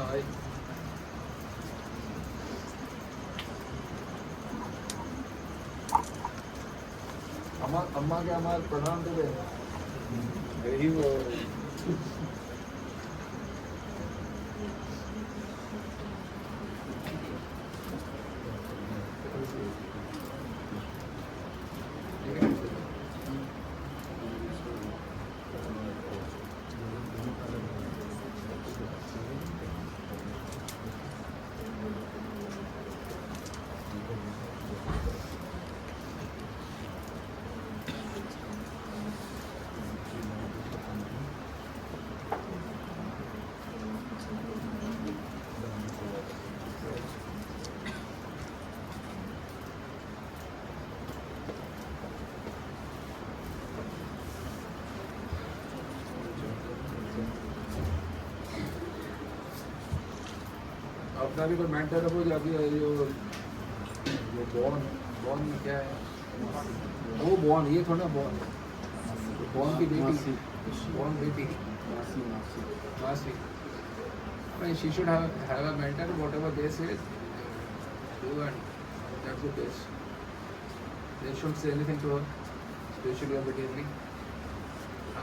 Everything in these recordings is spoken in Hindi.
भाई अम्मा के हमारे प्रणाम तो दे यही वो अपना भी कोई मेंटर हो जाती है जो बॉन बॉन क्या है वो बॉन ये थोड़ा बॉन बॉन की बेटी बॉन बेटी मासी I mean, she should have a mentor, whatever they say, do and that's the best. They shouldn't say anything to her, especially or particularly.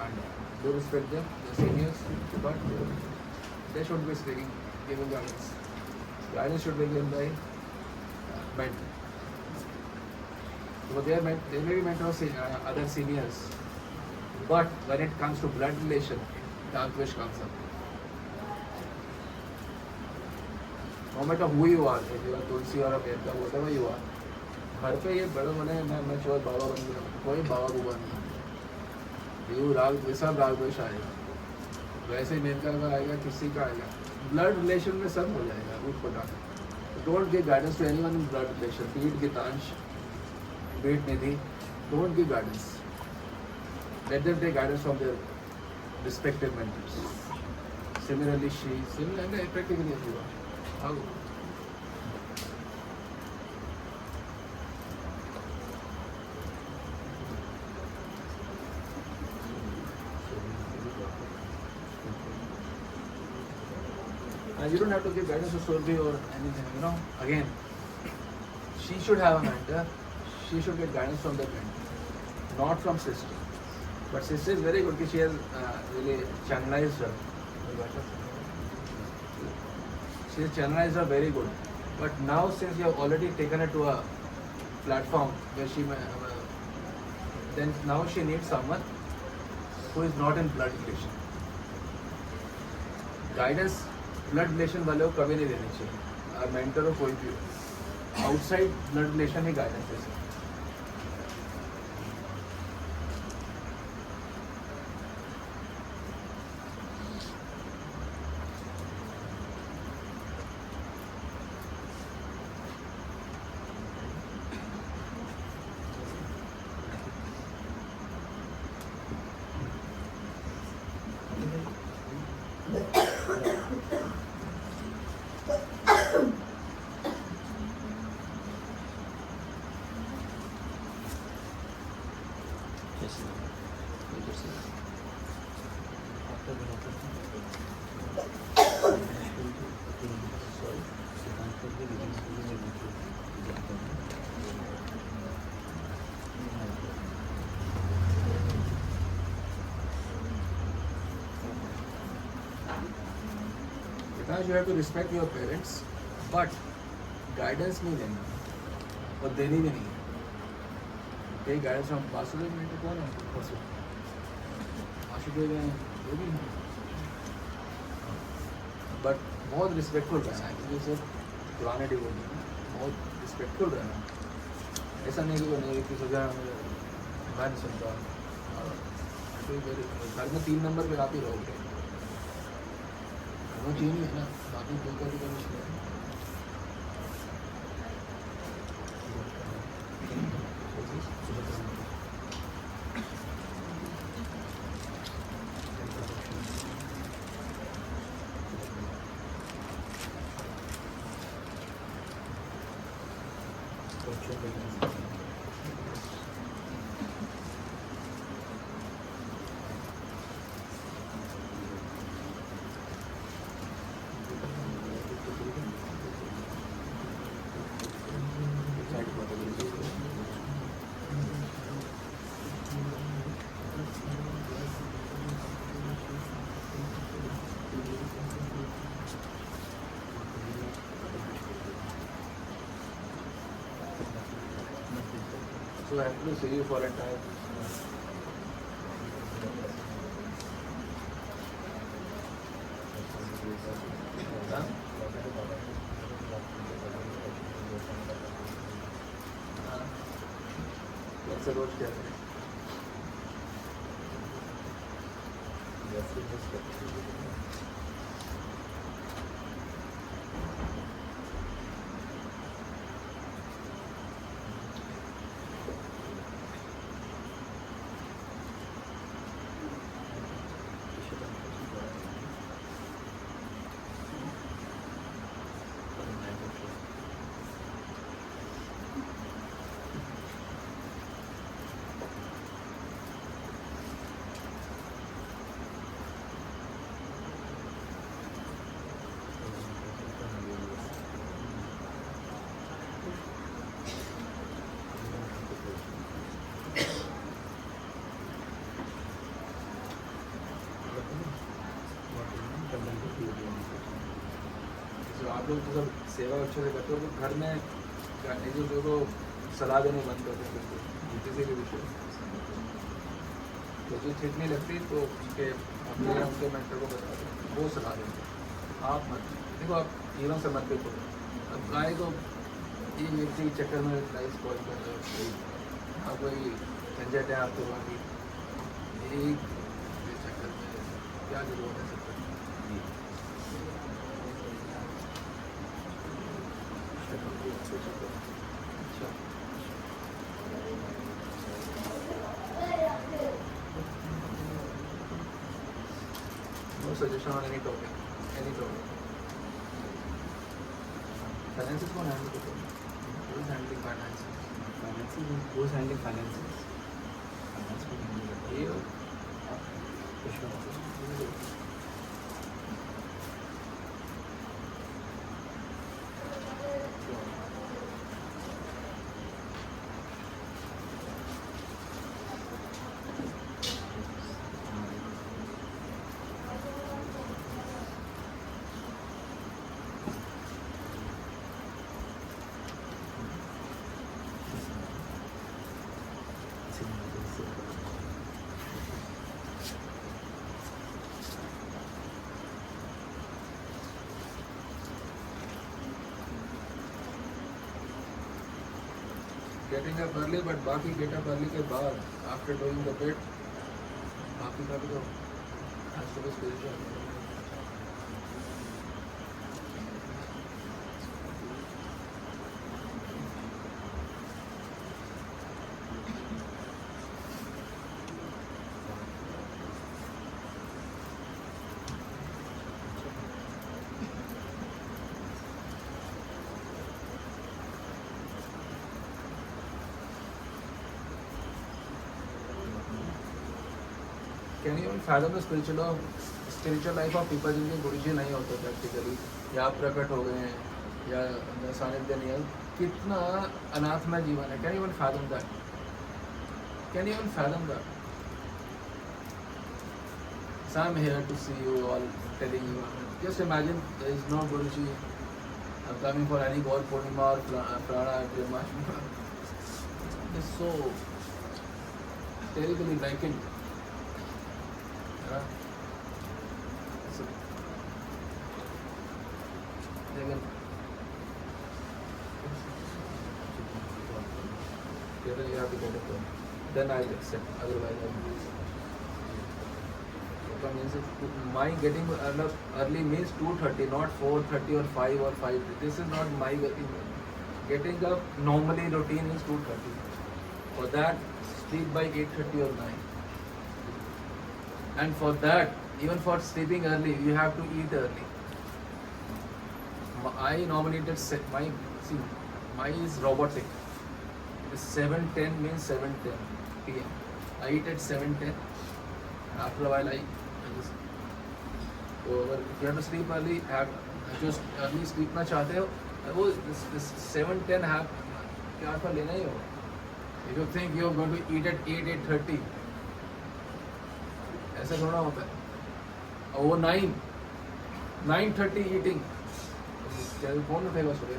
And do respect them, the seniors, but they should be speaking, giving guidance. Guidance should be given by mentor. So they may be mentors other seniors, but when it comes to blood relation, the anguish comes up. No matter who you are, if you are Tulsi or a Mehta, whatever you are, घर पे ये बड़े बने मैं चोर बाबा बन गया कोई बाबा बुबा नहीं ये राग सब राग द्वेष आएगा वैसे ही मेनका का आएगा किसी का आएगा ब्लड रिलेशन में सब हो जाएगा रूट पटाखा don't give guidance to anyone in blood relation beat Geetansh beat Nidhi don't give guidance let them take guidance from their respective mentors similarly she similarly practically everyone how and you don't have to give guidance to Surabhi or anything, you know. Again, she should have a mentor. She should get guidance from the mentor, not from sister. But sister is very good because she has really channelized her. She has channelized her very good. But now since you have already taken her to a platform where she then now she needs someone who is not in blood relation. Guidance blood relation वाले को कभी नहीं देनी चाहिए मेंटर हो कोई भी हो आउटसाइड ब्लड रिलेशन ही गाइडेंस दे सकते You have to respect your parents, but guidance नहीं देना और देनी भी नहीं है कई गाइडेंस फ्रॉम वासुदेव में तो कौन है वासुदेव हैं वो भी हैं बट बहुत रिस्पेक्टफुल रहना है क्योंकि सिर्फ पुराने डिवोटी बहुत रिस्पेक्टफुल रहना ऐसा नहीं कि वो नहीं कि सोचा मैं नहीं सुनता घर में 3 नंबर पे आप ही रहोगे वो चीज़ नहीं है ना बाकी कोई का भी कोई मुश्किल है so happy to see you for a time. Huh? What's the road क्या है? तो आप लोग तो सब सेवा अच्छे से करते हो तो घर में जो को सलाह देने बंद करते हैं बिल्कुल किसी भी विषय तो जो ठीक नहीं लगती तो उसके अपने उनके मेंटर को बता दें वो सलाह देंगे आप मत देखो आप हीरो से मत देखो अब गाय को ये व्यक्ति चक्कर में लाइफ स्पॉइल कर रहे हो आप कोई झंझट है आपके बाकी एक चक्कर में क्या जरूरत है सब अच्छा no suggestion on any topic finances कौन handle करता है who is handling finances who's handling finances? ये getting up early but बाकी get up early के बाद after doing the bit बाकी का भी तो has to be spiritual Can you even fathom the spiritual life of people जिनके गुरुजी नहीं होते प्रैक्टिकली या प्रकट हो गए हैं या सानिध्य नहीं है कितना अनाथमय जीवन है Can you even fathom that? Can you even fathom that? So I'm here to see you all telling you. Just imagine there is no Guruji. I'm coming for any God Purnima or Prana Janmashtami. It's so terribly vacant. लेकिन you have to get it done. Then I'll accept. Otherwise, my getting early means 2:30, not 4:30 or 5 or 5. This is not my getting up. Normally, routine is 2:30. For that, sleep by 8:30 or 9. And for that, even for sleeping early, you have to eat early. I nominated my is robotic. 7:10 means 7:10 p.m. I eat at 7:10. After a while, I just go over. If you have to sleep early, just early sleep ना चाहते हो, वो 7:10 क्या पर लेना ही हो. If you think you are going to eat at 8:30, ऐसा थोड़ा होता है. और वो 9:30 eating. कौन उठेगा सुबह?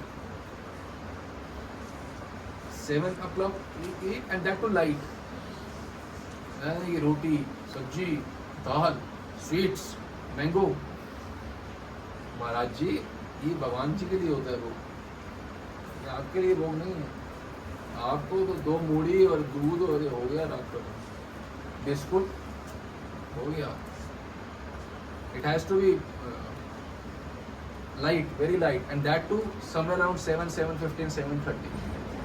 7 o'clock eat and that too light. ये रोटी, सब्जी, दाल, स्वीट्स, मैंगो। महाराज जी ये भगवान जी के लिए होता है भोग, ये आपके लिए भोग नहीं है। आपको तो 2 मूढ़ी और दूध और हो गया रात का, बिस्कुट हो गया। It has to be light, very light, and that too somewhere around 7, 7:15, 7:30,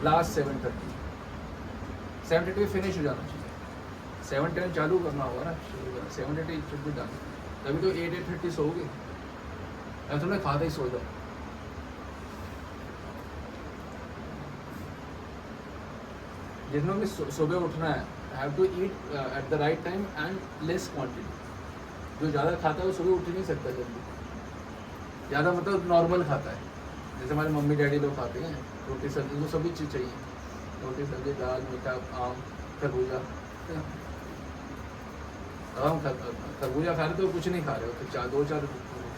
last 7:30, 7:30 finish हो जाना चाहिए। 7:10 चालू करना होगा ना, 7:30 should be done। तभी तो 8, 8:30 सोओगे, या तुमने खाते ही सो जाओ। जितनों में सुबह उठना है, have to eat at the right time and less quantity। जो ज़्यादा खाता है वो सुबह उठ ही नहीं सकता जल्दी। ज़्यादा मतलब नॉर्मल खाता है, जैसे हमारे मम्मी डैडी लोग खाते हैं रोटी सब्जी, तो सभी चीज़ चाहिए, रोटी सब्जी, दाल, मीठा, आम, खरबूजा। आम खरबूजा खा रहे तो कुछ नहीं खा रहे हो, तो 2-4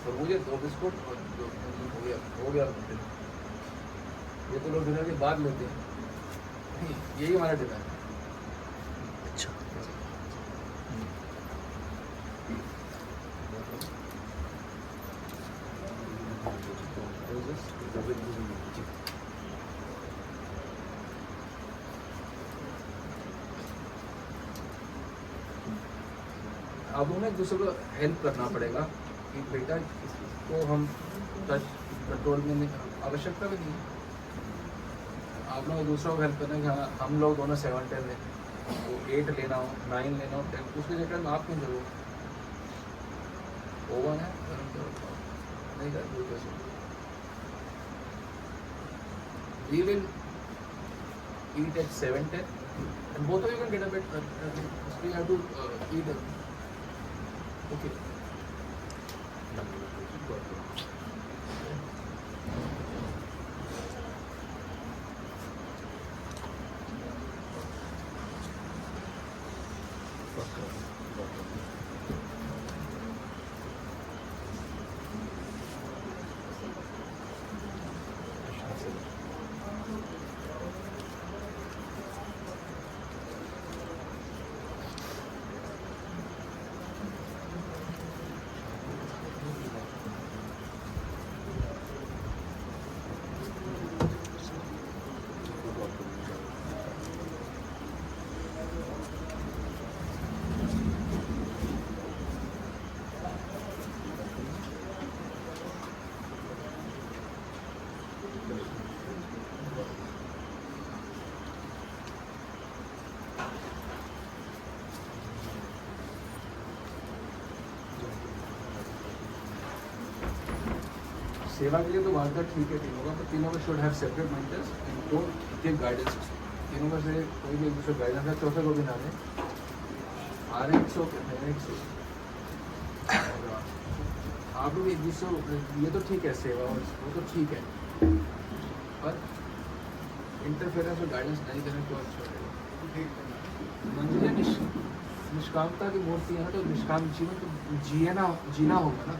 खरबूजे, 2 बिस्कुट और हो गया। ये तो लोग डिनर के बाद लेते हैं, यही हमारा डिनर है। अब उन्हें एक दूसरे को हेल्प करना पड़ेगा कि बेटा इसको हम टच कंट्रोल में नहीं, आवश्यकता भी नहीं है। आप लोग दूसरों को हेल्प करने का, हम लोग दोनों 7-10 हैं, वो 8 लेना हो, 9 लेना हो, 10, उसके चक्कर में आप क्यों जरूर ओवन है नहीं कर। We will eat at 7:10 and both of you can get a bit early. So we have to eat it. Okay. सेवा के लिए तो बात ठीक है तीनों का, तो तीनों का should have separate mentors and don't give guidance. तीनों में से कोई भी एक दूसरे गाइडेंस है, चौथे को भी ना दें। आ रहे 100 आप लोग एक दूसरे, ये तो ठीक है सेवा और वो तो ठीक है, पर इंटरफेरेंस और गाइडेंस नहीं देने को अच्छा रहेगा। मंदिर निष्कामता की मूर्ति है ना, तो निष्काम जीवन तो जीना होगा ना।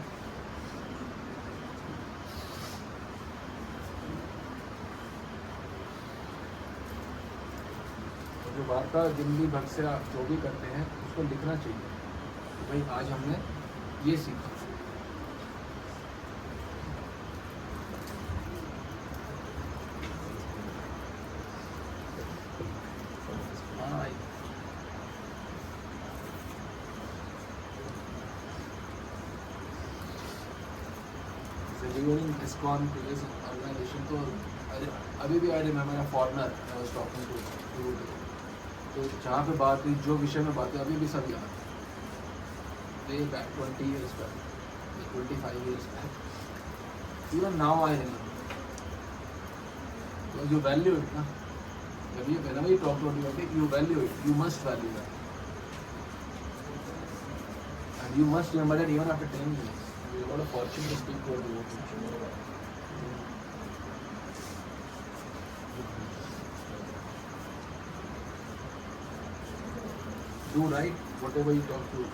जो वार्ता जिंदगी भर से आप जो भी करते हैं उसको लिखना चाहिए कि भाई आज हमने ये सीखा। ISKCON previous organization, तो अभी भी I remember a foreigner I was talking to, तो जहाँ पे बात हुई, जो विषय में बात हुई, अभी भी सब याद है। Back 20 years back, 25 years back, even now I remember, because you value it ना। जब ये whenever you talk about it, you value it, you must value that, and you must remember that even after 10 years, you got a fortune to speak to the world. Do right whatever you talk to.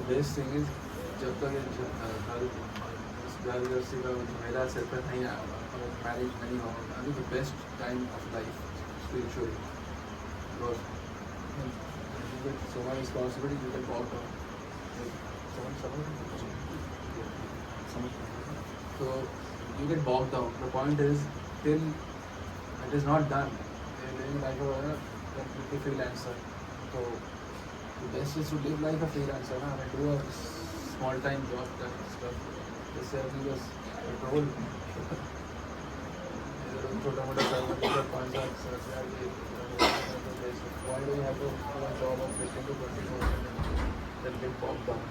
Best thing is जब तक घर गृहस्थी का मेरा सिर पर नहीं आया होगा, मैरिज नहीं होगा, अभी the best time of life spiritually, because so much responsibility you can walk on. So you get bogged down. The point is, till it is not done, you're living like a completely freelancer. So the best is to live like a freelancer. I mean, do a small time job, that stuff. Just have us petrol. छोटा मोटा server 5 lakh 7,000 why do you have to do a job of 15 to 20 and then get bogged down?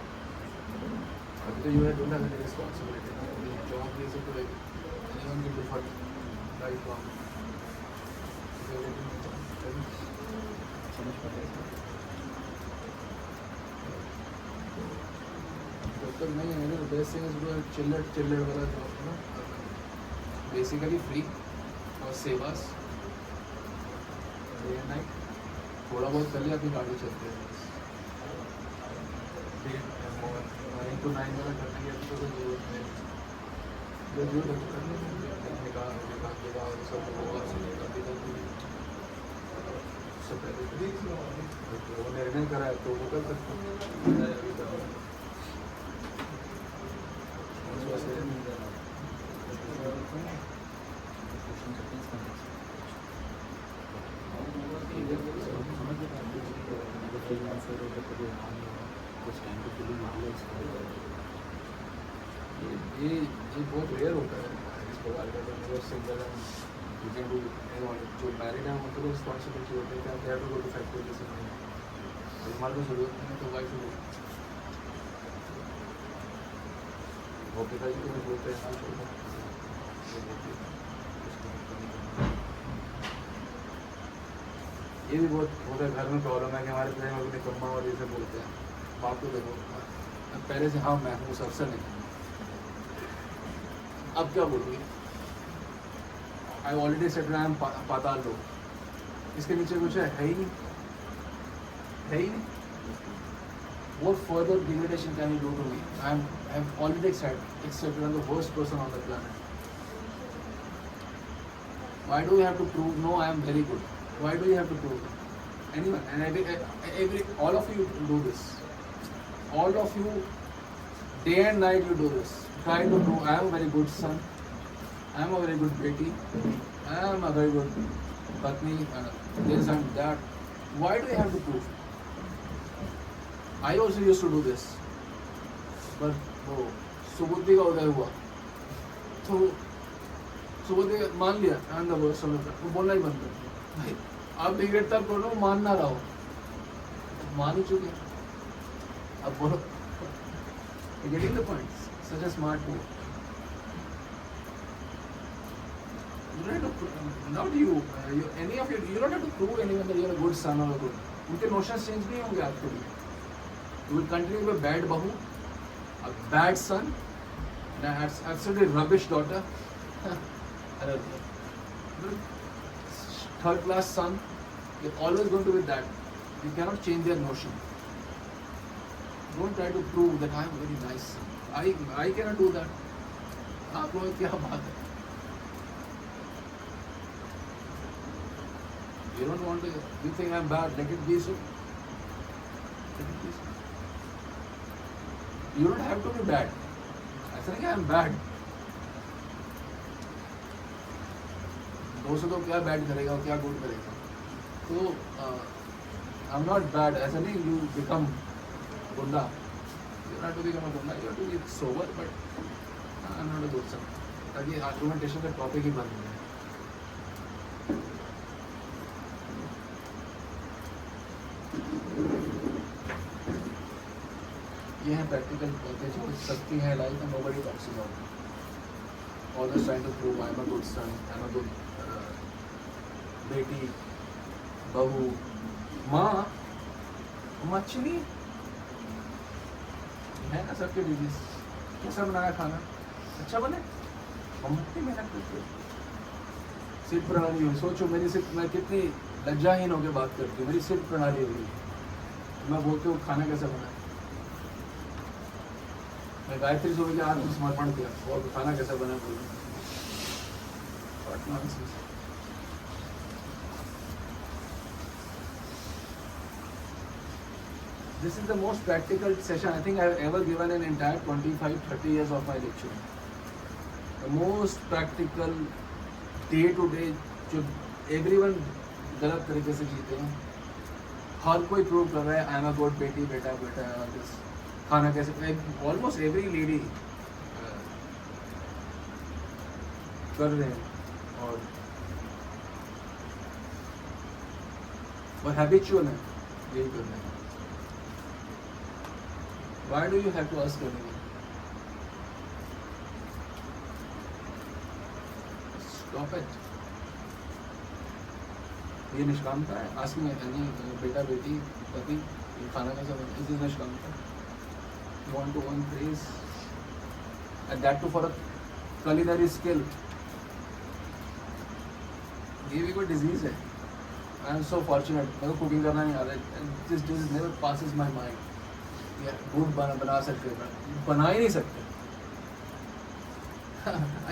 अभी तो you don't have any responsibility. The job is to like anyone can do for lifelong. If you're getting a job, then समझ पाएगा. जब तक नहीं है तो best thing is to चिल्लर वाला job है ना. Basically free और सेवास डे एंड नाइट थोड़ा बहुत कर लिया अपनी गाड़ी चलते हैं 9 to 9 वाला करने की अभी तो कोई जरूरत नहीं जो करने का सब अभी तक उससे पहले वो निर्णय करा है तो वो कर सकते ये बहुत रेयर होता है इस प्रकार का जो सिंगल है यू कैन डू जो मैरिड है उनको तो रिस्पॉन्सिबिलिटी होती है कि आप गो टू फैक्ट्री जैसे हमारे को जरूरत नहीं है तो वाइफ को वो पिताजी को भी बोलते हैं छोड़ो ये भी बहुत होता है घर में प्रॉब्लम है कि हमारे पिताजी को निकम्मा और ये सब बोलते हैं बाप को देखो पहले से हाँ मैं हूँ सबसे नहीं अब क्या बोलूँगी I already set I am Paatal Lok इसके नीचे कुछ है ही नहीं है ही नहीं what further degradation can you do to me? I'm already accepted I'm the worst person on the planet. Why do you have to prove? No, I am very good. Why do you have to prove? Anyone and every all of you do this. All of you, day and night you do this. Try to prove I am a very good son. I am a very good beti. I am a very good patni. This and that. Why do you have to prove? I also used to do this, but वो सुबुद्धि का उदय हुआ तो सुबुद्धि मान लिया and the worst of वो बोलना ही बंद कर भाई आप बिगड़ तब करो मान ना रहो मान ही चुके अब बोलो getting the point such a smart move you don't have to not you any of you don't have to prove anyone that you are a good son or a good उनके notions change नहीं होंगे आपके लिए You will continue to be a bad bahu, a bad son, and an absolutely rubbish daughter, and a third class son. You're always going to be that. You cannot change their notion. Don't try to prove that I am a very nice son. I cannot do that. आप लोग क्या बात है? You don't want to. You think I'm bad? Let it be so. Let it be so. You don't have to be bad. ऐसा नहीं कि I'm bad. दोस्तों तो क्या bad करेगा और क्या good करेगा. तो I'm not bad. ऐसा नहीं you become गुंडा. You don't have to become a गुंडा. You have to be sober, but I'm not a good son. ताकि argumentation का topic ही बंद हो जाए. ये है प्रैक्टिकल बातें जो सकती हैं लाइफ में nobody talks about always trying to prove I am a good son I am a good बेटी बहू माँ मछली है ना सबके डिजीज कैसा बनाया खाना अच्छा बने हम कितनी मेहनत करते सिर्फ प्रणाली हुई सोचो मेरी सिर्फ मैं कितनी लज्जाहीन होकर बात करती हूँ मेरी सिर्फ प्रणाली हुई मैं बोलती हूँ खाना कैसा बना मैं गायत्री सुबह के आत्म समर्पण किया और खाना कैसे बना बोलूँ This is the most practical session I think I have ever given in entire 25-30 years of my lecture. The most practical day to day जो everyone गलत तरीके से जीते हैं, हर कोई प्रूव कर रहा है आई एम अ गुड बेटी बेटा बेटा दिस खाना कैसे ऑलमोस्ट एवरी लेडी कर रहे हैं और हैबिचुअल है यही कर रहे हैं. Why do you have to ask everything? Stop it. ये निष्कामता है. Ask me any बेटा बेटी पति ये खाना कैसा बना? This is निष्कामता. You want to earn praise, and that too for a culinary skill. ये भी कोई disease है. I am so fortunate. मेरे को cooking करना नहीं आ रहा है. This disease never passes my mind. Good बना सकते हैं बना ही नहीं सकते.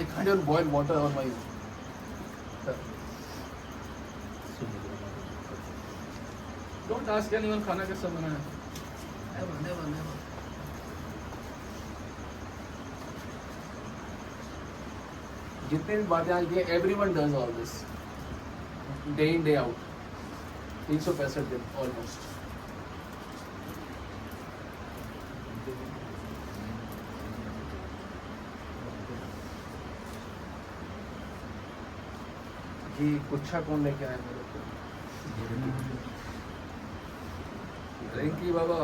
I can't even boil water on my own. Don't ask anyone खाना कैसा बना है. Never. जितनी भी बातें आज की everyone does all this day in day out 365 दिन almost. जी गुच्छा कौन लेके आया मेरे को? रिंकी बाबा.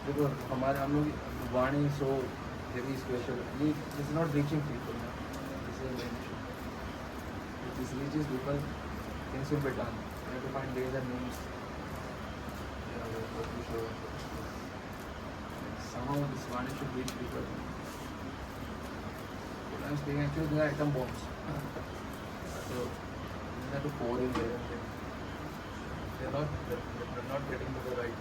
देखो हमारे हम लोग वाणी सो वेरी स्पेशल. ये is not reaching people. This reaches people things will be done. You have to find ways and means. Somehow this Vani should reach people. What I'm saying actually they are atom bombs. So you have to pour in there. They're not getting to the right.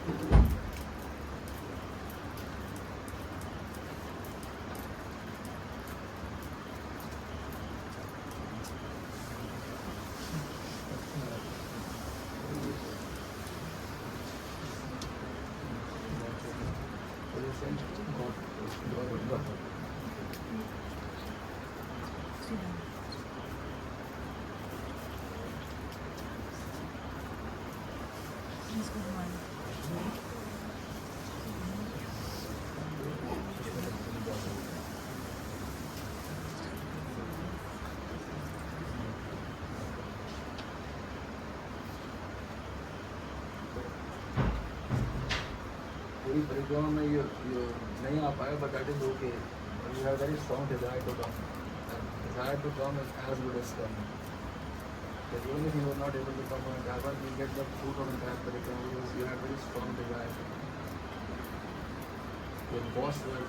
Please go on. पूरी परिक्रमा में ये नहीं आ पाया, but that is okay. You have very strong desire to come. And desire to come is as good as coming. But even if you are not able to come on Java, you get the fruit of entire परिक्रमा because you have very strong desire to come. Your boss will.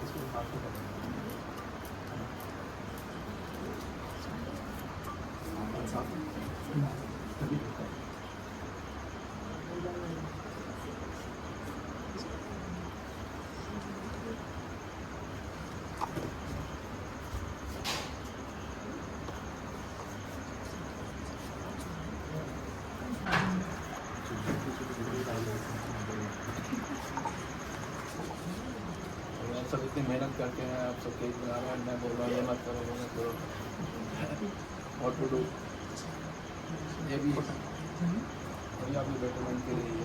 इसको हाथ में आप सब इतनी मेहनत करते हैं, आप सब केक बना रहे हैं, मैं बोल रहा हूँ ये मत करो, वो मत करो, और टू डू ये भी आपके बेटरमेंट के लिए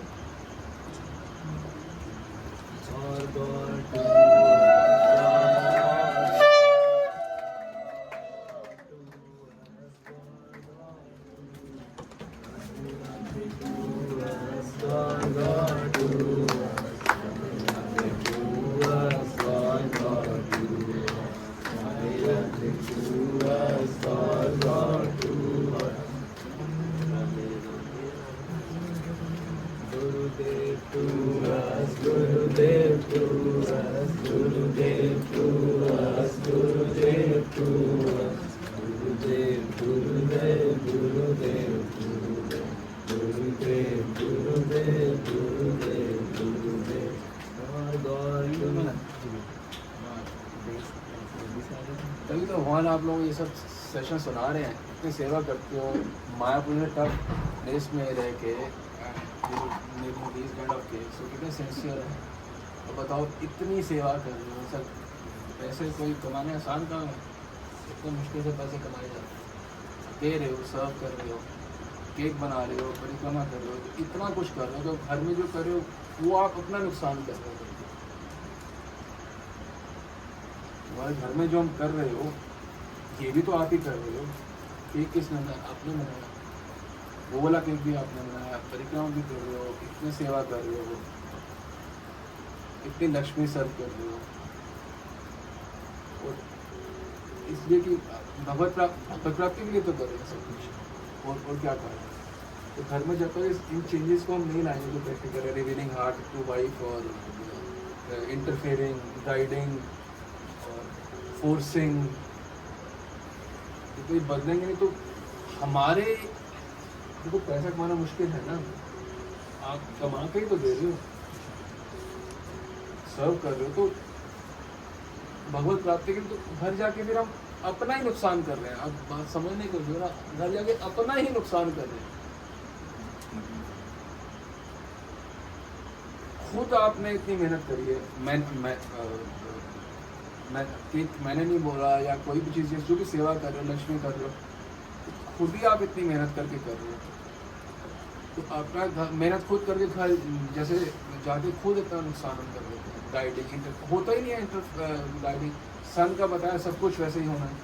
तभी तो भगवान आप लोग ये सब सेशन सुना रहे हैं, इतनी सेवा करते हो, मायापुर में टफ प्लेस में रह के सो कितने सिंसियर है। तो बताओ इतनी सेवा कर रहे हो, सब पैसे कोई कमाने आसान काम है, इतने मुश्किल से पैसे कमाए जाते हैं, दे रहे हो, सर्व कर रहे हो, केक बना रहे हो, परिक्रमा कर रहे हो, तो इतना कुछ कर रहे हो, तो घर में जो कर रहे हो वो आप अपना नुकसान कर रहे हो। हमारे घर में जो हम कर रहे हो ये भी तो आप ही कर रहे हो। केक किसने बनाया? आपने बनाया, वो वाला केक भी आपने बनाया, परिक्रमा भी कर रहे हो, इतनी सेवा कर रहे हो, इतनी लक्ष्मी सर्व कर रहे हो, और इसलिए कि भगवत प्राप्ति के लिए तो कर रहे हैं सब कुछ, और क्या कर रहे हैं। तो घर में जब तक इन चेंजेस को हम नहीं लाएंगे जो प्रैक्टिकल है, रिवीलिंग हार्ट टू वाइफ और इंटरफेयरिंग, गाइडिंग और फोर्सिंग, कोई बदलेंगे नहीं तो हमारे, देखो पैसा कमाना मुश्किल है ना, आप कमा के ही तो दे रहे हो, सर्व कर रहे हो, तो भगवत प्राप्ति के लिए तो घर जाके फिर हम अपना ही नुकसान कर रहे हैं। आप बात समझने को जो ना, घर जाके अपना ही नुकसान कर रहे हैं। खुद आपने इतनी मेहनत करी है, मैंने नहीं बोला, या कोई भी चीज़ जो भी सेवा कर रहे हो, लक्ष्मी कर रहे हो, खुद ही आप इतनी मेहनत करके कर रहे हो, तो आपका मेहनत खुद करके घर जैसे जाके खुद इतना नुकसान हम कर देते हैं। गाइडिंग होता ही नहीं है, गाइडिंग सन का बताया सब कुछ वैसे ही होना है,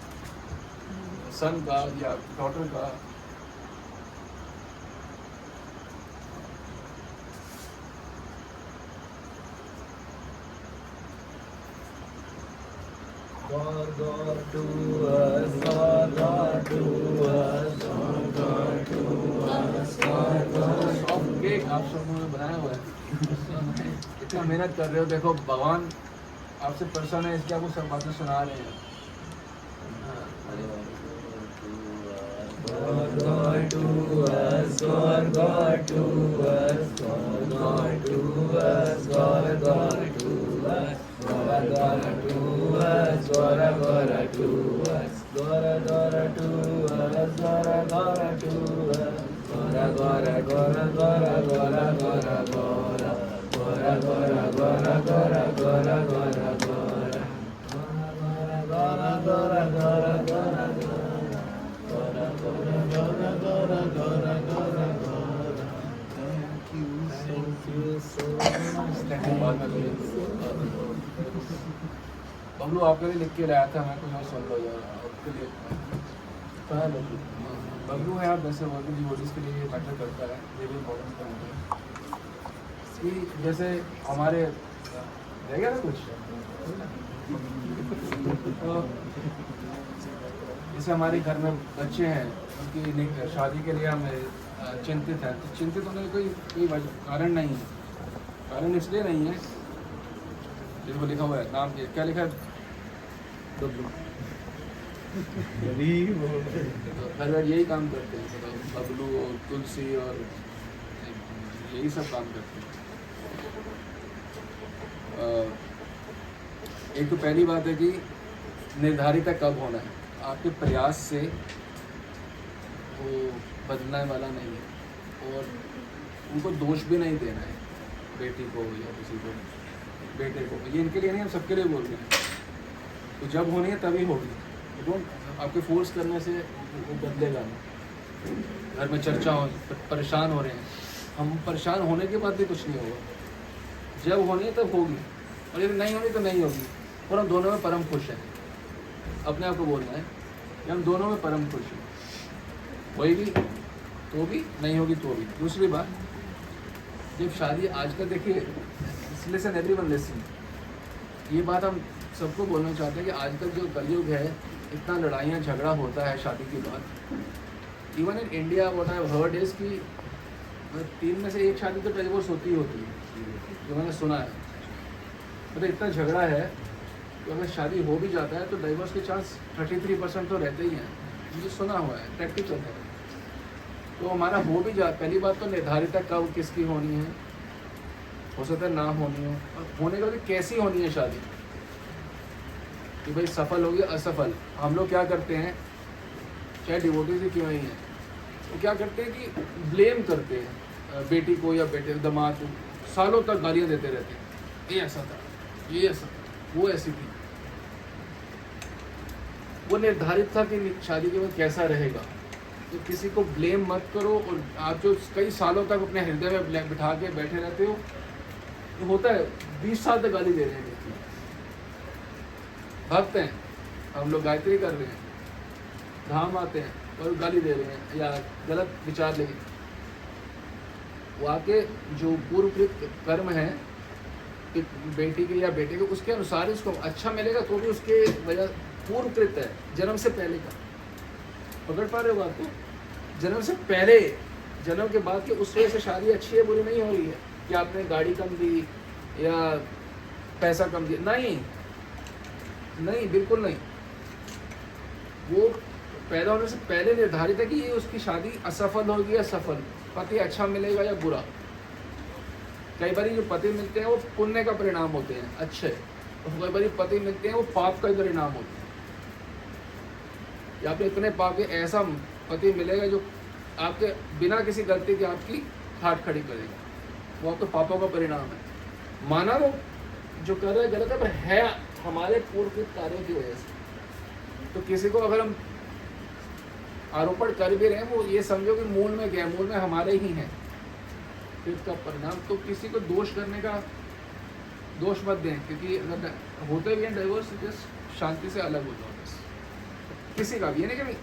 सन का या डॉटर का। God, God to us, God, God to us, God, God to us, God, God. Soft cake आप सब ने बनाया हुआ है, इतना मेहनत कर रहे हो, देखो भगवान आपसे प्रसन्न है, इसलिए आपको सब बातें सुना रहे हैं। God, God to us, God, God to us, God, God to us, God, God to us, God, God to us, God, God to us, God, God to us, God, God to us, God, God, God, God, God, Bablu आपके लिए लिख के लाया था, मैं कुछ और सुन लो यार आपके लिए। कहाँ है बबलू? बबलू है आप वैसे वर्किंग डिवोटीज के लिए मैटर करता है, ये भी इम्पोर्टेंट पॉइंट है कि जैसे हमारे रह गया ना कुछ तो जैसे हमारे घर में बच्चे हैं, उनकी शादी के लिए हम चिंतित हैं। तो चिंतित होने का कोई कारण नहीं है। कारण इसलिए नहीं है, जिसको लिखा हुआ है नाम क्या लिखा है बबलू, तो हर बार यही काम करते हैं, मतलब बबलू और तुलसी और यही सब काम करते हैं। एक तो पहली बात है कि निर्धारित कब होना है, आपके प्रयास से वो बदलने वाला नहीं है, और उनको दोष भी नहीं देना है, बेटी को या किसी को, बेटे को। ये इनके लिए नहीं, हम सबके लिए बोल रहे हैं। तो जब होनी है तभी होगी, तो आपके फोर्स करने से वो बदलेगा नहीं। घर में चर्चा हो, परेशान हो रहे हैं, हम परेशान होने के बाद भी कुछ नहीं होगा। जब होनी है तब होगी, और यदि नहीं होगी तो नहीं होगी, और हम दोनों में परम खुश हैं। अपने आप को बोलना है कि हम दोनों में परम खुश हैं, होएगी तो भी, नहीं होगी तो भी। दूसरी बात, जब शादी आजकल देखिए, लिसन एवरीवन लिसन, ये बात हम सबको बोलना चाहते हैं कि आजकल जो कलयुग है, इतना लड़ाइयाँ झगड़ा होता है शादी के बाद। Even in India what I have heard is कि 3 में से 1 शादी तो डिवोर्स होती है, जो मैंने सुना है। मतलब इतना झगड़ा है तो अगर शादी हो भी जाता है तो डिवोर्स के चांस 33% तो रहते ही हैं, मुझे सुना हुआ है, प्रैक्टिकल है। तो हमारा हो भी जाता, पहली बात तो निर्धारित है कब किसकी होनी है, हो सकता है ना होनी हो, और होने के बाद कैसी होनी है शादी, कि भाई सफल होगी असफल। हम लोग क्या करते हैं, चाहे डिवोटीज ही क्यों नहीं है, वो क्या करते हैं कि ब्लेम करते हैं बेटी को या बेटे दामाद को, सालों तक गालियाँ देते रहते हैं, ये ऐसा था, ये ऐसा था, वो ऐसी थी। वो निर्धारित था कि शादी के बाद कैसा रहेगा। तो किसी को ब्लेम मत करो, और आप जो कई सालों तक अपने हृदय में बिठा के बैठे रहते हो, तो होता है 20 साल तक गाली दे रहे हैं। भक्त हैं हम लोग, गायत्री कर रहे हैं, धाम आते हैं और गाली दे रहे हैं या गलत विचार लेके, वो आपके जो पूर्वकृत कर्म है कि बेटी के या बेटे के, उसके अनुसार ही उसको अच्छा मिलेगा, तो भी उसके वजह पूर्वकृत है, जन्म से पहले का। पकड़ पा रहे हो बात को? जन्म से पहले, जन्म के बाद के, उस वजह से शादी अच्छी है बुरी नहीं हो रही है कि आपने गाड़ी कम दी या पैसा कम दिया, नहीं नहीं, बिल्कुल नहीं। वो पैदा होने से पहले निर्धारित है कि ये उसकी शादी असफल होगी या सफल, पति अच्छा मिलेगा या बुरा। कई बार जो पति मिलते हैं वो पुण्य का परिणाम होते हैं, अच्छे, और कई बार पति मिलते हैं वो पाप का परिणाम होते हैं। या आपने इतने पाप के ऐसा पति मिलेगा जो आपके बिना किसी गलती के आपकी हाथ खड़ी करेगा, वो आपके पापों का परिणाम है। माना वो जो कर रहे हैं गलत है, पर है हमारे पूर्वकृत कार्यों की वजह से। तो किसी को अगर हम आरोपण कर भी रहे हैं, वो ये समझो कि मूल में क्या है, मूल में हमारे ही हैं, फिर इसका परिणाम। तो किसी को दोष करने का दोष मत दें, क्योंकि अगर होते भी हैं डाइवोर्स, शांति से अलग हो जाओ बस, किसी का भी। ये नहीं कि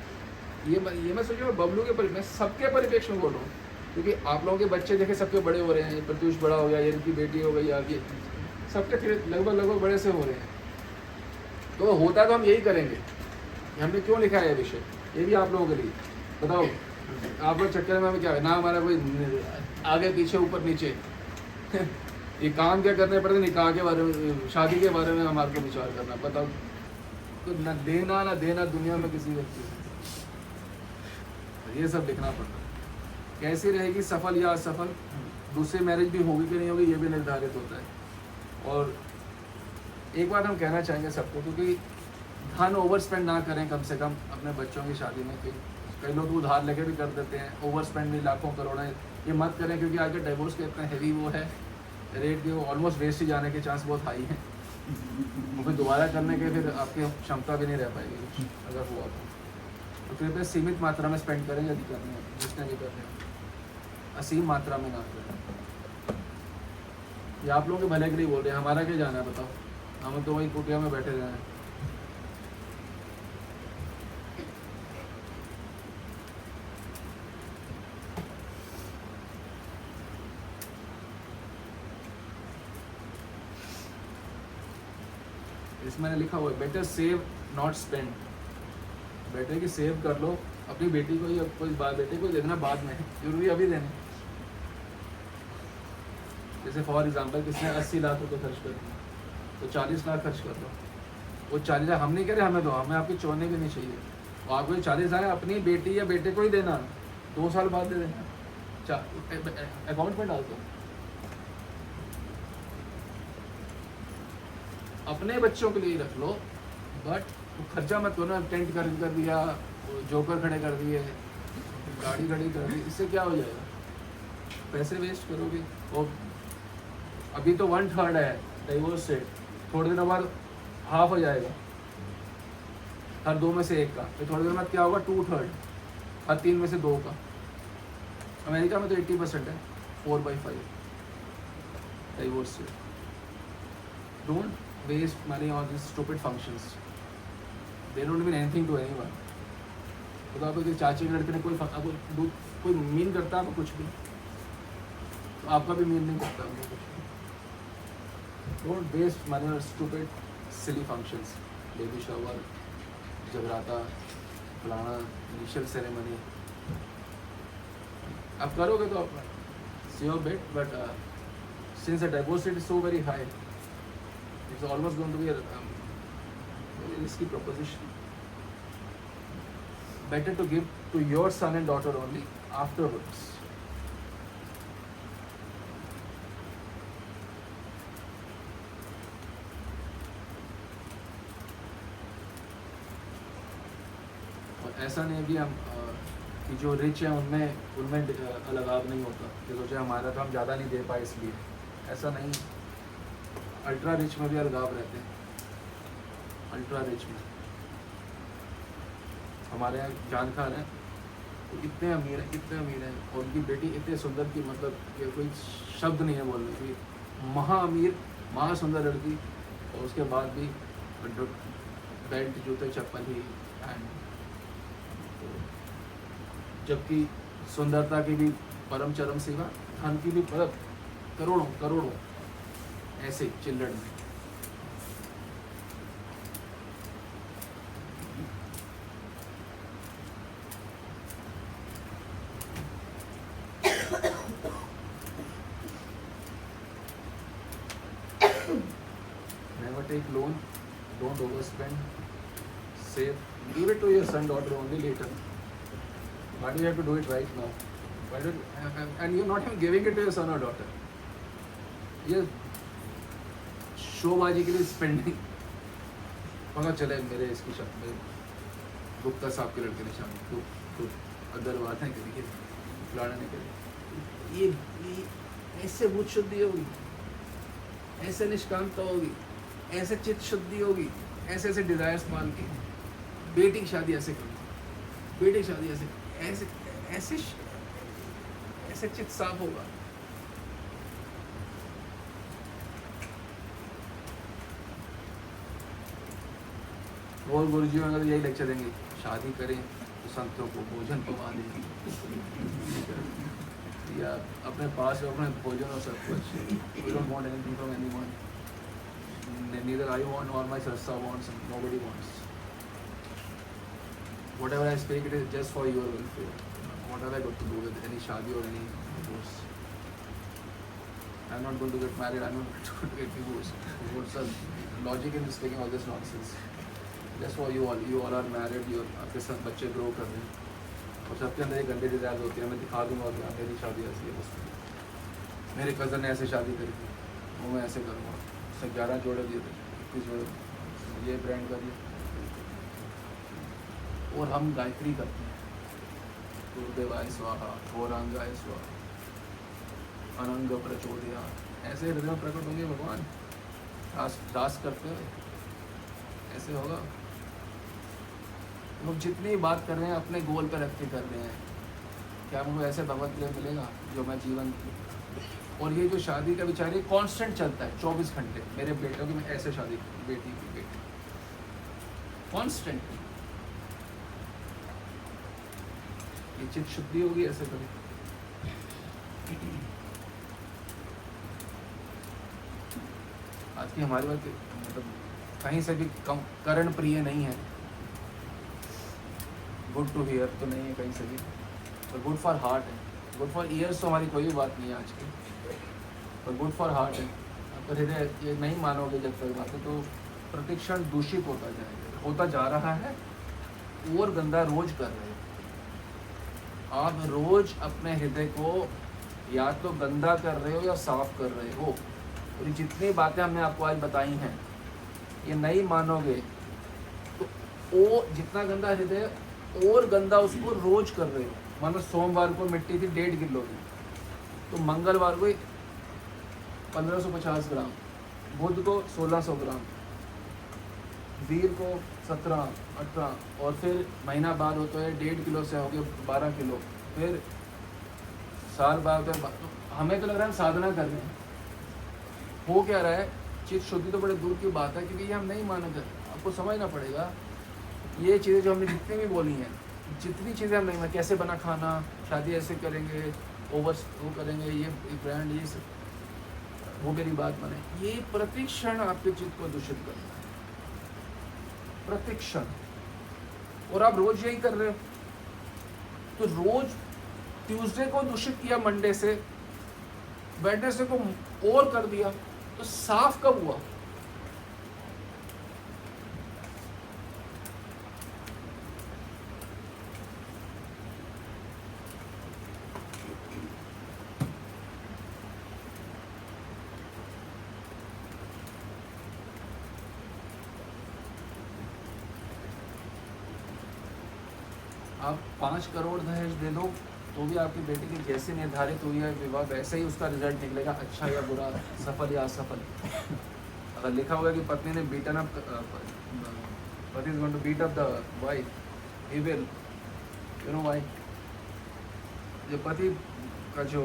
ये मैं सोचो बबलू के मैं सबके परिप्रेक्ष्य में बोल रहा हूँ, क्योंकि आप लोगों के बच्चे देखे सबके बड़े हो रहे हैं, प्रत्युष बड़ा हो गया, ये इनकी बेटी हो गई, आप ये सबके लगभग बड़े से हो रहे हैं। तो होता तो हम यही करेंगे। हमने क्यों लिखा है ये विषय, ये भी आप लोगों के लिए बताओ। आप लोग चक्कर में हमें क्या है ना, हमारा कोई आगे पीछे ऊपर नीचे ये काम क्या करने पड़ते, निकाह के बारे में, शादी के बारे में हमारे को विचार करना, बताओ। तो ना लेना ना देना दुनिया में किसी व्यक्ति से। ये सब लिखना पड़ता है। कैसी रहेगी, सफल या असफल, दूसरी मैरिज भी होगी कि नहीं होगी, ये भी निर्धारित होता है। और एक बात हम कहना चाहेंगे सबको, क्योंकि धन ओवर स्पेंड ना करें कम से कम अपने बच्चों की शादी में। कई लोग उधार लेके भी कर देते हैं, ओवर स्पेंड भी लाखों करोड़ों, ये मत करें, क्योंकि आजकल डिवोर्स के इतना हैवी वो है रेट कि वो ऑलमोस्ट वेस्ट ही जाने के चांस बहुत हाई हैं। वो फिर दोबारा करने के फिर आपकी क्षमता भी नहीं रह पाएगी अगर हुआ तो कृपया सीमित मात्रा में स्पेंड करें यदि करनी है, जिसने भी करने हो, असीम मात्रा में ना करें। ये आप लोगों के भले के लिए बोल रहे हैं, हमारा क्या जाना है बताओ, हम तो वही कुटिया में बैठे रहे हैं। इसमें लिखा हुआ है better save not spend. Better कि सेव कर लो, अपनी बेटी को या कोई बेटे को देना बाद में, जरूरी अभी देने। जैसे फॉर एग्जांपल किसने 80 लाख रुपए खर्च कर दिए तो 40 लाख खर्च कर दो। वो 40 लाख हम नहीं कह रहे हमें दो, हमें आपकी चोरने भी नहीं चाहिए। तो आपको 40 लाख अपनी बेटी या बेटे को ही देना, 2 साल बाद दे देना, अकाउंट में डाल दो। अपने बच्चों के लिए रख लो, बट खर्चा मत करो ना। टेंट खरीद कर दिया, जोकर खड़े कर दिए, गाड़ी खड़ी कर दी, इससे क्या हो जाएगा, पैसे वेस्ट करोगे। और अभी तो 1/3 है डिवोर्स रेट, थोड़े दिनों बाद हाफ हो जाएगा, हर 2 में से 1 का। फिर थोड़े दिनों बाद क्या होगा, 2/3, हर 3 में से 2 का। अमेरिका में तो 80% है, 4/5 divorce rate. Don't waste money on these stupid functions. They don't mean anything to anyone. तो आपको कि चाची के लड़के ने कोई मीन करता है कुछ भी, तो आपका भी मीन नहीं करता कुछ भी। Don't waste money on stupid silly functions. Baby shower, जगराता, फलाना, initial ceremony. आप करोगे तो आप it's your bet, but since the divorce rate is so very high, it's almost going to be a very risky proposition. Better to give to your son and daughter only afterwards. और ऐसा नहीं भी हम कि जो रिच हैं उनमें अलगाव नहीं होता कि सोचे हमारा तो हम ज़्यादा नहीं दे पाए इसलिए, ऐसा नहीं। अल्ट्रा रिच में भी अलगाव रहते हैं। अल्ट्रा रिच में हमारे यहाँ जानकार हैं, तो इतने अमीर हैं और उनकी बेटी इतने सुंदर की मतलब ये कोई शब्द नहीं है बोलने की, महा अमीर महा सुंदर लड़की, और उसके बाद भी बेल्ट जूते चप्पल ही एंड, तो जबकि सुंदरता की भी परम चरम सीमा, धन की भी मतलब करोड़ों ऐसे चिल्लड़ में। Never take loan, don't overspend, save, give it to your son, daughter only later. Why do you have to do it right now? And you're not even giving it to your son or daughter. ये शोबाजी के लिए स्पेंडिंग, पता चले मेरे इसकी शादी में गुप्ता साहब के लड़के ने शादी तो अदर बात है कि लड़ने के लिए ये ऐसे बुद्ध शुद्धि होगी, ऐसे निष्कामता होगी, ऐसे चित्त शुद्धि होगी, ऐसे ऐसे डिजायर्स मान के बेटी की शादी ऐसे करो, बेटी की शादी ऐसे ऐसे ऐसे चित्त साफ होगा। और गुरु जी अगर यही लेक्चर देंगे, शादी करें तो संतों को भोजन पवा दें, या अपने पास अपने भोजन और सब कुछ। We don't want anything from anyone. Neither I want nor my Sarsa wants, and nobody wants. Whatever I speak, it is just for your welfare. What have I got to do with any shadi or any divorce? I'm not going to get married. I'm not going to get divorced. What's the logic in speaking all this nonsense? Just for you all are married, you आपके साथ बच्चे ग्रो कर रहे हैं और सबके अंदर एक गंदे डिज़ायर होती है, मैं दिखा दूंगा कि मेरी शादी ऐसी है, बस मेरे कज़न ने ऐसे शादी करी थी, वो मैं ऐसे करूँगा, उसने 11 जोड़े दिए थे, 21 जोड़े, ये ब्रांड का दिया। और हम गायत्री करते हैं, गुरुदेवाय स्वाहा, गौरांगाय स्वाहा, अनंग प्रचोदया, ऐसे हृदय में प्रकट होंगे भगवान। दास करते हुए ऐसे होगा। लोग जितनी बात कर रहे हैं अपने गोल पर रख के कर रहे हैं, क्या मुझे ऐसे भगवत प्रेम मिलेगा जो मैं जीवन। और ये जो शादी का विचार है कांस्टेंट चलता है 24 घंटे। मेरे बेटों की मैं ऐसे शादी, बेटी की बेटी, कांस्टेंट। ये चित्त शुद्धि होगी ऐसे कभी। आज की हमारी बात मतलब कहीं से भी कम करण प्रिय नहीं है, गुड टू हियर तो नहीं है कहीं से भी, पर गुड फॉर हार्ट है। गुड फॉर ईयर्स तो हमारी कोई भी बात नहीं है आज की, पर गुड फॉर हार्ट है। अगर हृदय ये नहीं मानोगे जब तक बातें, तो प्रतिक्षण दूषित होता जाएगा, होता जा रहा है और गंदा रोज कर रहे हो आप। रोज अपने हृदय को या तो गंदा कर रहे हो या साफ कर रहे हो। और ये जितनी बातें हमने आपको आज बताई हैं, ये नहीं मानोगे तो वो जितना गंदा हृदय और गंदा उसको रोज कर रहे हो। मानो सोमवार को मिट्टी थी 1.5 किलो की, तो मंगलवार को 1550 ग्राम, बुध को 1600 ग्राम, वीर को 17, 18, और फिर महीना बाद होता है 1.5 किलो से हो गए 12 किलो, फिर साल बाद होता है। हमें तो लग रहा है हम साधना कर रहे हैं, हो क्या रहा है। चित्त शुद्धि तो बड़े दूर की बात है, क्योंकि ये हम नहीं मानते। आपको समझना पड़ेगा ये चीज़ें जो हमने जितनी भी बोली हैं, जितनी चीज़ें हम नहीं मानते, कैसे बना खाना, शादी ऐसे करेंगे, ओवर वो करेंगे, ये ब्रांड, ये सब, वो मेरी बात माने, ये प्रतिक्षण आपके चित्त को दूषित करना है, प्रतिक्षण। और आप रोज यही कर रहे हो। तो रोज ट्यूसडे को दूषित किया, मंडे से, वेडनेसडे को और कर दिया, तो साफ कब हुआ। आप 5 करोड़ दहेज दे दो तो भी आपकी बेटी की जैसे निर्धारित हुई है विवाह, वैसे ही उसका रिजल्ट निकलेगा, अच्छा या बुरा, सफल या असफल। अगर लिखा होगा कि पत्नी ने बीटन अप, पति is going to beat up the wife, he will, you know why. जो पति का जो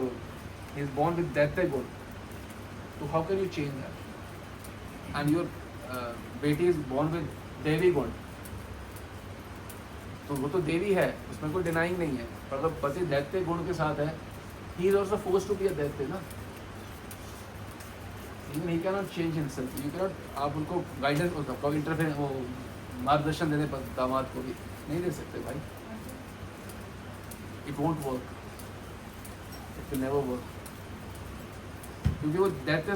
ही इज बोर्न विद दैत्य गुण, तो how can you change that. And your बेटी इज बोर्न विद देवी गुण, तो वो तो देवी है, उसमें कोई डिनाइंग नहीं है। पर अगर पति दैत्य गुण के साथ है, he is also forced to be a दैत्य ना। Even he can not change himself, you can not. आप उनको गाइडेंस, उसको इंटरफेरेंस, वो मार्गदर्शन देने पर दामाद को भी नहीं दे सकते भाई। It won't work, it will never work. क्योंकि वो दैत्य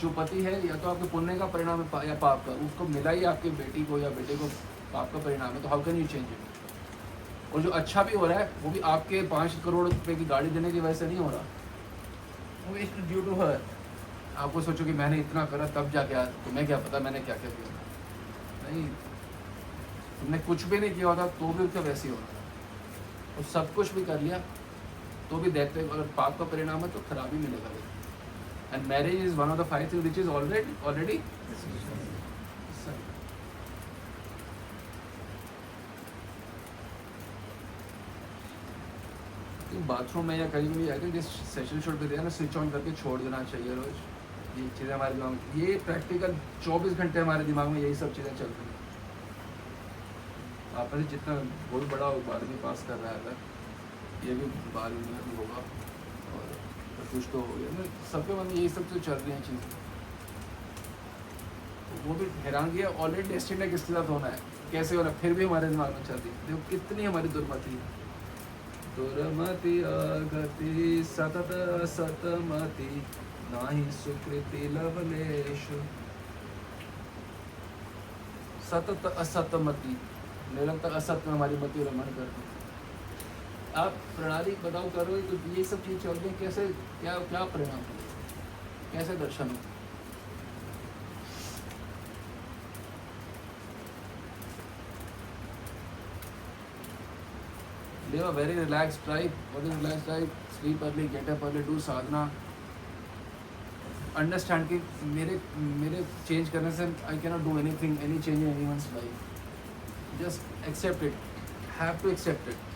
जो पति है, या तो आपके पुण्य का परिणाम है या पाप का, उसको मिला ही आपकी बेटी को या बेटे को पाप का परिणाम है, तो how can you change it. और जो अच्छा भी हो रहा है वो भी आपके 5 करोड़ रुपए की गाड़ी देने की वजह से नहीं हो रहा, वो इज ड्यू टू हर। आपको सोचो कि मैंने इतना करा तब जाके, तुम्हें क्या पता मैंने क्या क्या किया। नहीं, तुमने कुछ भी नहीं किया होता तो भी उसका वैसे ही होता, और सब कुछ भी कर लिया तो भी देखते, अगर पाप का परिणाम है तो खराबी मिलेगा। And marriage is one of the 5 things which is already bathroom में या कहीं भी आके जिस सेशन शुड भी देना, स्विच ऑन करके छोड़ देना चाहिए रोज। ये चीज़ें हमारे दिमाग में, ये प्रैक्टिकल 24 घंटे हमारे दिमाग में यही सब चीज़ें चल रही हैं। आप में जितना बहुत बड़ा 12वीं पास कर रहा है, अगर ये भी 12वीं में भी होगा और कुछ तो हो गया, सबके मन में यही सब तो चल रही हैं चीज़ें। तो वो भी हैरान किया, ऑलरेडी डेस्टिनी है किसके साथ होना है, कैसे होना, फिर भी हमारे दिमाग में चल रही है। देखो कितनी हमारी दुर्मति है। दुर्मति अगति सतत सतमति, नाही सुकृति लवलेश। सतत असत मति, निरंतर असत में हमारी मति रमण करती। आप प्रणाली बताओ करो तो ये सब चीज़ चल रही है, कैसे क्या क्या परिणाम हो, कैसे दर्शन हो? Live a very relaxed life. What is relaxed life? Sleep early, get up early, do sadhana. Understand कि मेरे change करने से I cannot do anything, any change in anyone's life. Just accept it. Have to accept it.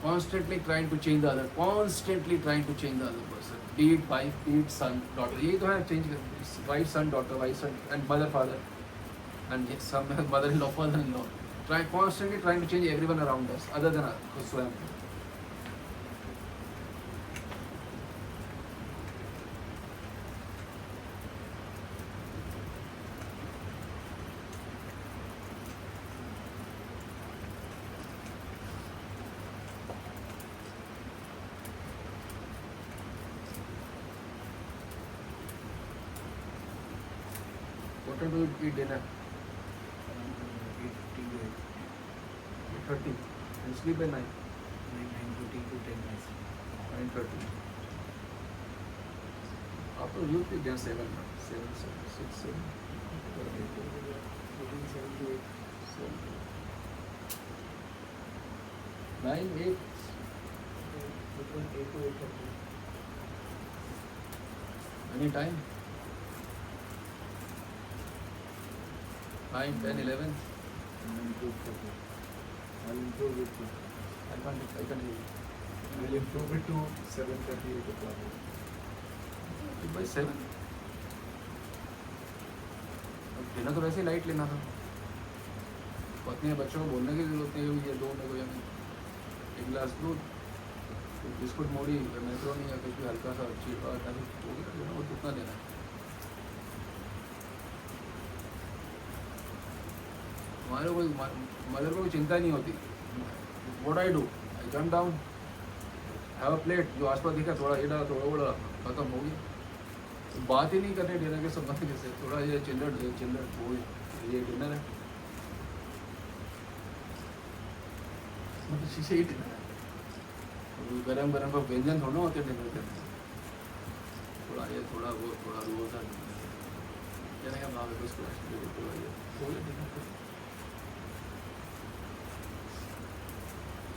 Constantly trying to change the other. Constantly trying to change the other person. Be it wife, be it son, daughter. ये तो है change wife, son, daughter, wife, son, and mother, father, and some mother-in-law, father-in-law. Constantly trying to change everyone around us, other than us, Swayam. What time do you eat dinner? 8:30. And sleep at 9. 9:30 to 10. 9:30. After you sleep, then 7, 7, 6, 7. 7 to 8. 9, 8. Between 8 to 8:30. Any time? 9, 10, 11. 9 to 8:30. I'll improve it to. I can't hear you. I'll improve it to 7:30, 8 o'clock. By 7. Dinner तो वैसे ही लाइट लेना था। पत्नी बच्चों को बोलने की जरूरत नहीं है, ये दो मेरे को या नहीं, एक गिलास दूध, बिस्कुट मोड़ी, मैक्रोनी या कुछ भी हल्का सा चीज वो कितना देना है। हमारे कोई मदर को चिंता नहीं होती। What I do, I jump down, have a plate, जो आसपास दिखा थोड़ा ये डाला, थोड़ा वो डाला, खत्म हो गया। तो बात ही नहीं करनी डिनर के संबंध से, थोड़ा ये चिल्लर हो गया, ये डिनर है, शीशे ही डिनर है। गरम गरम का व्यंजन थोड़ा होते डिनर के अंदर, थोड़ा ये थोड़ा वो था कहने का भाव है उसको, थोड़ा ये हो गया डिनर।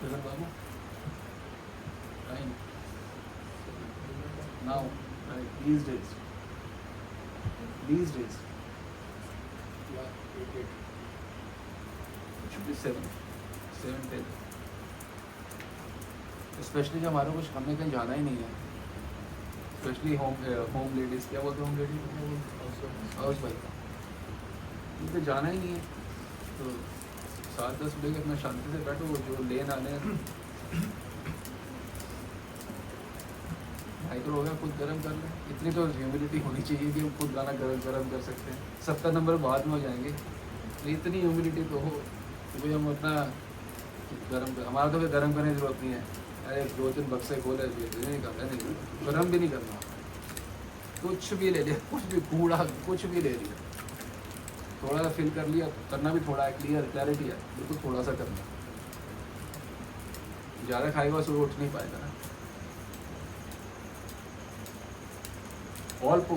चलो बाबू time now, these days yeah, 8, it should be 7, 10, specially जब हमारे कुछ हमने कहीं जाना ही नहीं है, स्पेशली होम लेडीज़, क्या बोलते हैं होम लेडीज, हाउस वाइफ, उनको जाना ही नहीं है, तो 7-10 बजे अपना शांति से बैठो, जो लेन आने माइक्रो हो गया, खुद गर्म कर लें। इतनी तो ह्यूमिडिटी होनी चाहिए कि हम खुद गाना गर्म कर सकते हैं। 70 नंबर बाद में हो जाएंगे, तो इतनी ह्यूमिडिटी तो हो कि भाई हम अपना हमारा तो गर्म करने की जरूरत नहीं है। अरे 2-3 बक्से खोले, नहीं करना, नहीं गर्म भी नहीं करना, कुछ भी ले लिया, कुछ भी कूड़ा कुछ भी ले लिया, थोड़ा सा फिल कर लिया, करना भी थोड़ा है, क्लैरिटी है, बिल्कुल थोड़ा सा करना। ज़्यादा खाएगा सुबह उठ नहीं पाएगा ना। अल्प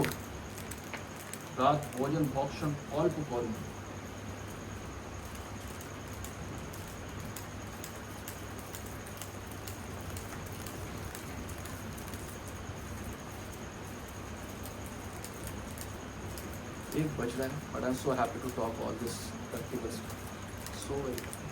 रात भोजन भक्षण अल्प कर्म, एक बज रहा है, but I'm so happy to talk all this practical stuff. So very